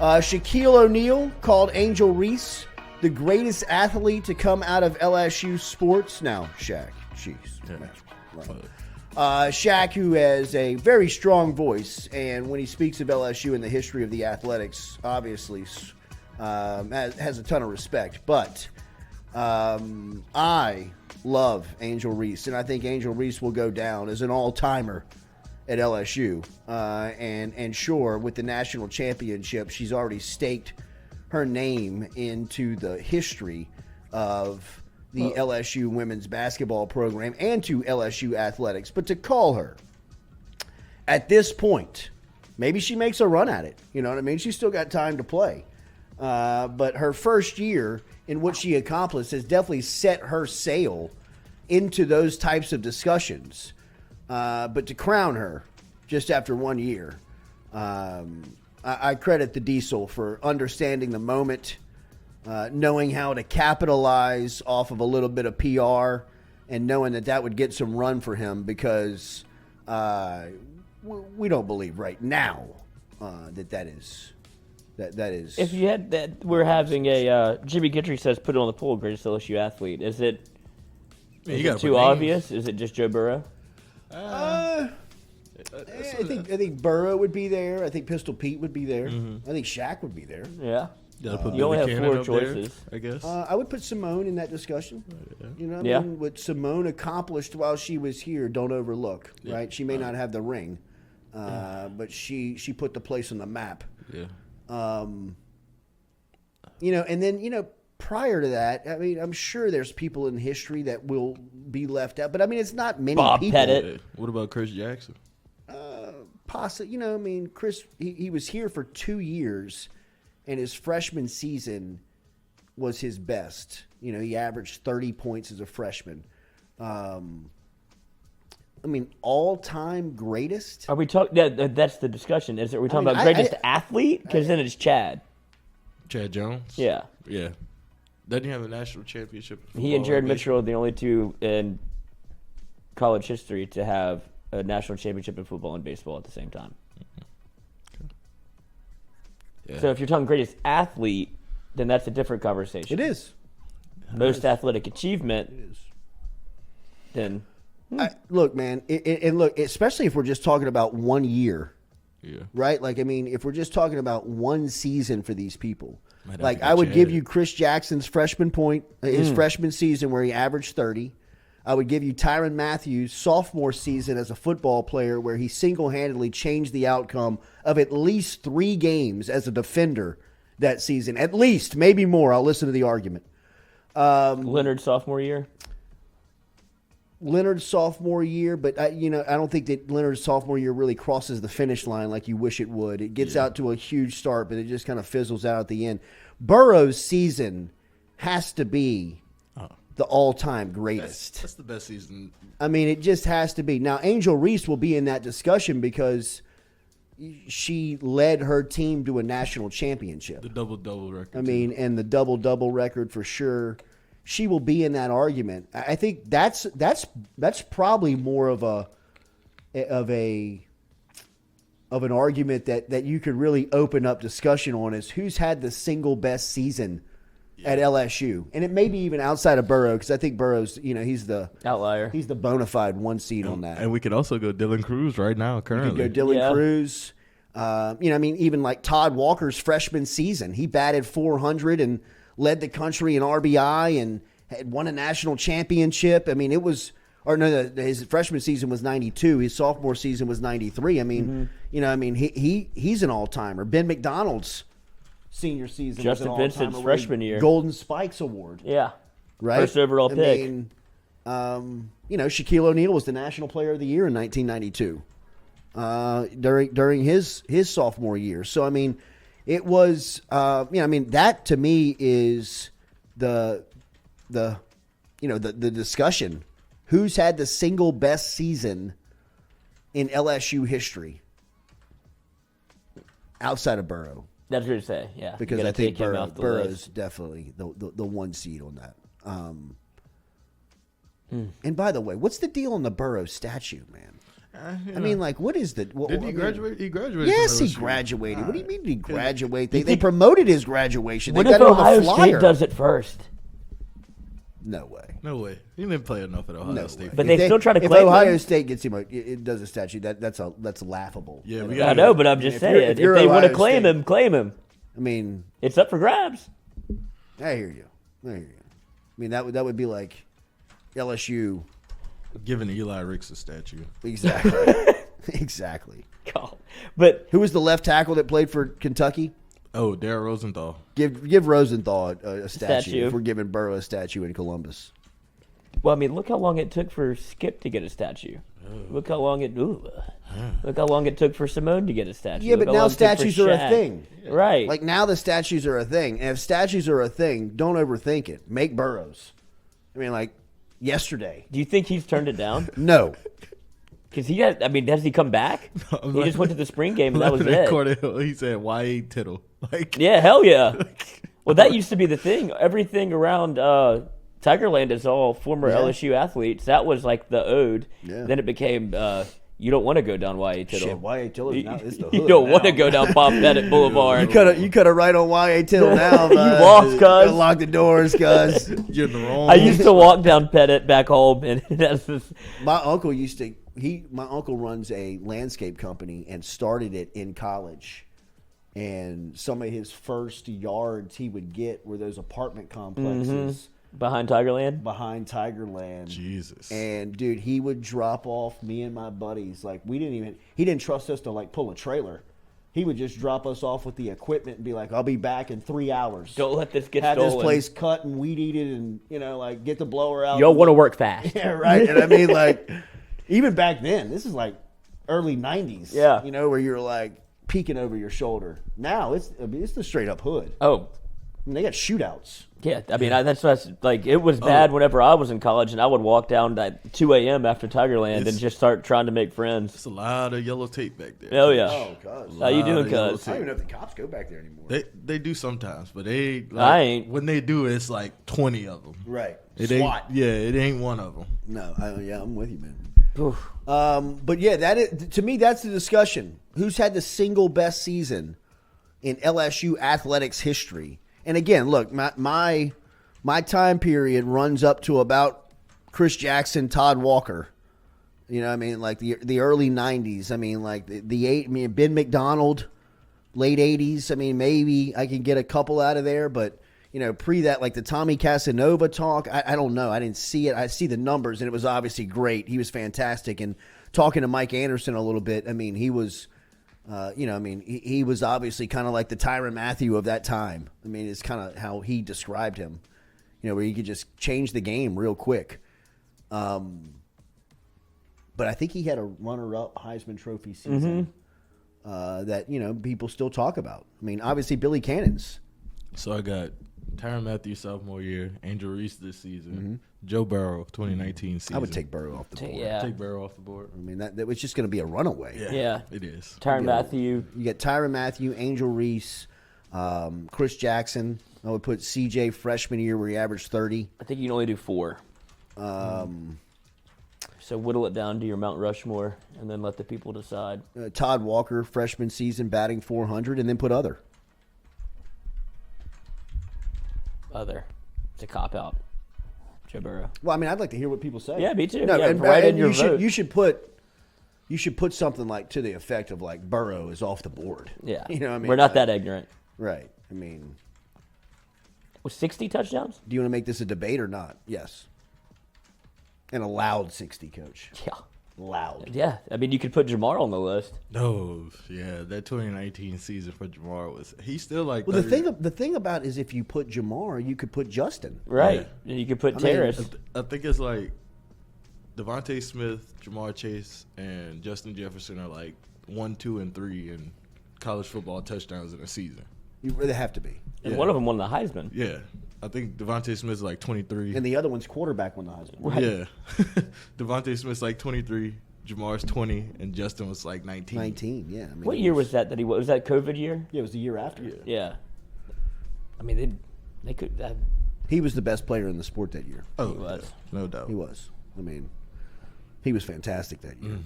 Shaquille O'Neal called Angel Reese the greatest athlete to come out of LSU sports. Now, Shaq, jeez. Shaq, who has a very strong voice, and when he speaks of LSU and the history of the athletics, obviously has a ton of respect. But I love Angel Reese, and I think Angel Reese will go down as an all-timer at LSU. And sure, with the national championship, she's already staked her name into the history of the LSU women's basketball program and to LSU athletics. But to call her at this point, maybe she makes a run at it. You know what I mean? She's still got time to play. But her first year in what she accomplished has definitely set her sail into those types of discussions. But to crown her just after 1 year, I credit the Diesel for understanding the moment, knowing how to capitalize off of a little bit of PR, and knowing that would get some run for him, because we don't believe right now that is. If you had that, we're having a Jimmy Gidry says put it on the poll, greatest LSU athlete. Is it too obvious? Is it just Joe Burrow? I think Burrow would be there. I think Pistol Pete would be there. I think Shaq would be there. Yeah. You only have 4 choices. There, I guess. I would put Simone in that discussion. You know what I mean? What Simone accomplished while she was here, don't overlook, right? She may not have the ring, but she put the place on the map. Yeah. And then, prior to that, I mean, I'm sure there's people in history that will be left out, but I mean, it's not many Bob people. Pettit. What about Chris Jackson? Possibly, Chris, he was here for 2 years, and his freshman season was his best. He averaged 30 points as a freshman. All-time greatest? Are we talking? Yeah, that's the discussion. Are we talking about greatest athlete? Because then it's Chad. Chad Jones? Yeah. Yeah. Doesn't he have a national championship? He and Jared Mitchell are the only two in college history to have a national championship in football and baseball at the same time. Okay. Yeah. So if you're talking greatest athlete, then that's a different conversation. It is. Most athletic achievement. It is. Then. Look, man, and look, especially if we're just talking about 1 year. Yeah. Right? If we're just talking about one season for these people. I would give you Chris Jackson's freshman season where he averaged 30. I would give you Tyrann Mathieu' sophomore season as a football player where he single-handedly changed the outcome of at least 3 games as a defender that season. At least, maybe more. I'll listen to the argument. Leonard's sophomore year? Leonard's sophomore year, but I don't think that Leonard's sophomore year really crosses the finish line like you wish it would. It gets out to a huge start, but it just kind of fizzles out at the end. Burrow's season has to be the all-time greatest. That's the best season. I mean, it just has to be. Now, Angel Reese will be in that discussion because she led her team to a national championship. The double-double record. I mean, and the double-double record for sure. She will be in that argument. I think that's probably more of an argument that you could really open up discussion on, is who's had the single best season at LSU, and it may be even outside of Burrow, because I think Burrow's he's the outlier. He's the bona fide 1 seed on that. And we could also go Dylan Cruz right now currently. You could go Dylan Cruz. Even like Todd Walker's freshman season, he batted 400 and led the country in RBI and had won a national championship. I mean, his freshman season was 92. His sophomore season was 93. I mean, he's an all-timer. Ben McDonald's senior season Justin was an Vincent's all-timer. freshman year. Golden Spikes Award. Yeah. Right? First overall pick. Shaquille O'Neal was the National Player of the Year in 1992 during his sophomore year. So, I mean, it was, that to me is the discussion. Who's had the single best season in LSU history outside of Burrow? That's what to say, yeah. Because I think Burrow's definitely the 1 seed on that. And by the way, what's the deal on the Burrow statue, man? I mean, like, what is the? Did he graduate? He graduated. Yes, from he LSU. graduated. What do you mean he graduate? They promoted his graduation. They What got if it on Ohio the flyer. State does it first? No way. No way. He didn't play enough at Ohio No State. way. But If they still try to If claim Ohio him. State gets him, it does a statue. That's laughable. Yeah, we I got. know, but I'm just If saying, you're- if if you're they want to Ohio claim State- him, claim him. I mean, It's up for grabs. I hear you. I mean, that would be like LSU. Giving Eli Ricks a statue. Exactly. Exactly. God. But Who was the left tackle that played for Kentucky? Oh, Darryl Rosenthal. Give Rosenthal a statue. Statue. If we're giving Burrow a statue in Columbus. well, I mean, look how long it took for Skip to get a statue. Look how long it. Look how long it took for Simone to get a statue. Yeah, Look but how now long it took for statues are a Shaq. thing. Right. Like now the statues are a thing. And if statues are a thing, don't overthink it. Make Burrows. I mean, like yesterday. Do you think he's turned it down? No. Because he has. I mean, has he come back? He just went to the spring game and that was it. Cordell, he said, "Why Tittle?" Like, Yeah, hell yeah. Well, that used to be the thing. Everything around Tigerland is all former Yeah. LSU athletes. That was like the ode. Yeah. Then it became you don't want to go down Y.A. Tittle. Shit, Y.A. Tiller's now it's the hood You don't want to now. go down Pop Pettit Boulevard. You cut it right on Y.A. Tittle now. You lost, cuz. Gotta lock the doors, cuz. you're in the wrong. I used to walk down Pettit back home, and that's just, My uncle used to. My uncle runs a landscape company and started it in college. And some of his first yards he would get were those apartment complexes behind Tigerland. behind Tigerland. Jesus. And dude, he would drop off me and my buddies. Like he didn't trust us to like pull a trailer. He would just drop us off with the equipment and be like, "I'll be back in 3 hours. Don't let this get Have stolen. this place cut and weed eated and like get the blower out." Y'all want to work fast. Yeah, right. And I mean, like, even back then, this is like early '90s. Yeah. where you're like peeking over your shoulder. Now it's the straight up hood. Oh, I mean, they got shootouts. yeah. I mean, that's what like it was bad whenever I was in college, and I would walk down at 2 a.m. after Tigerland and just start trying to make friends. It's a lot of yellow tape back there. Oh yeah. Oh, cuz. How you lot doing, of yellow cuz? I don't even know if the cops go back there anymore. They do sometimes, but they like, I ain't. when they do, it's like 20 of them. Right. It SWAT. ain't. Yeah, it ain't one of them. No, I'm with you, man. Oof. But yeah, to me, that's the discussion. Who's had the single best season in LSU athletics history? And again, look, my time period runs up to about Chris Jackson, Todd Walker. You know what I mean? Like the early 90s. I mean, like Ben McDonald, late 80s. I mean, maybe I can get a couple out of there, but pre that, like the Tommy Casanova talk, I don't know. I didn't see it. I see the numbers, and it was obviously great. He was fantastic. And talking to Mike Anderson a little bit, I mean, he was, he was obviously kind of like the Tyrann Mathieu of that time. I mean, it's kind of how he described him, where he could just change the game real quick. But I think he had a runner-up Heisman Trophy season that, people still talk about. I mean, obviously Billy Cannon's. So I got Tyrann Mathieu sophomore year, Angel Reese this season, Joe Burrow 2019 season. I would take Burrow off the board. Yeah. Take Burrow off the board. I mean, that was just going to be a runaway. Yeah. It is. Tyrann Mathieu. You get Tyrann Mathieu, Angel Reese, Chris Jackson. I would put CJ freshman year where he averaged 30. I think you can only do 4. So whittle it down to your Mount Rushmore, and then let the people decide. Todd Walker, freshman season, batting 400, and then put other. It's a cop out. Joe Burrow. Well, I mean, I'd like to hear what people say. Yeah, me too. No, Yeah, and, write in and your you vote. you should put something like to the effect of like Burrow is off the board. Yeah. You know what I mean? We're not Like, that ignorant. right. I mean, With 60 touchdowns? do you want to make this a debate or not? Yes. And a loud 60, coach. Yeah. Loud. Yeah. I mean, you could put Jamar on the list. No, yeah, that 2019 season for Jamar he's still like. Well, 30. the thing about is if you put Jamar, you could put Justin. Right. And you could put mean, Terrace. I think it's like Devontae Smith, Jamar Chase, and Justin Jefferson are like 1, 2, and 3 in college football touchdowns in a season. You really have to be. And Yeah. one of them won the Heisman. Yeah, I think Devontae Smith's like 23. And the other one's quarterback won the Heisman. Right. Yeah, Devontae Smith's like 23, Jamar's 20, and Justin was like 19. 19, yeah. I mean, What it year was that he was that COVID year? Yeah, it was the year after. Yeah. I mean, they could. He was the best player in the sport that year. Oh, He was. yeah, no doubt. He was. I mean, he was fantastic that year.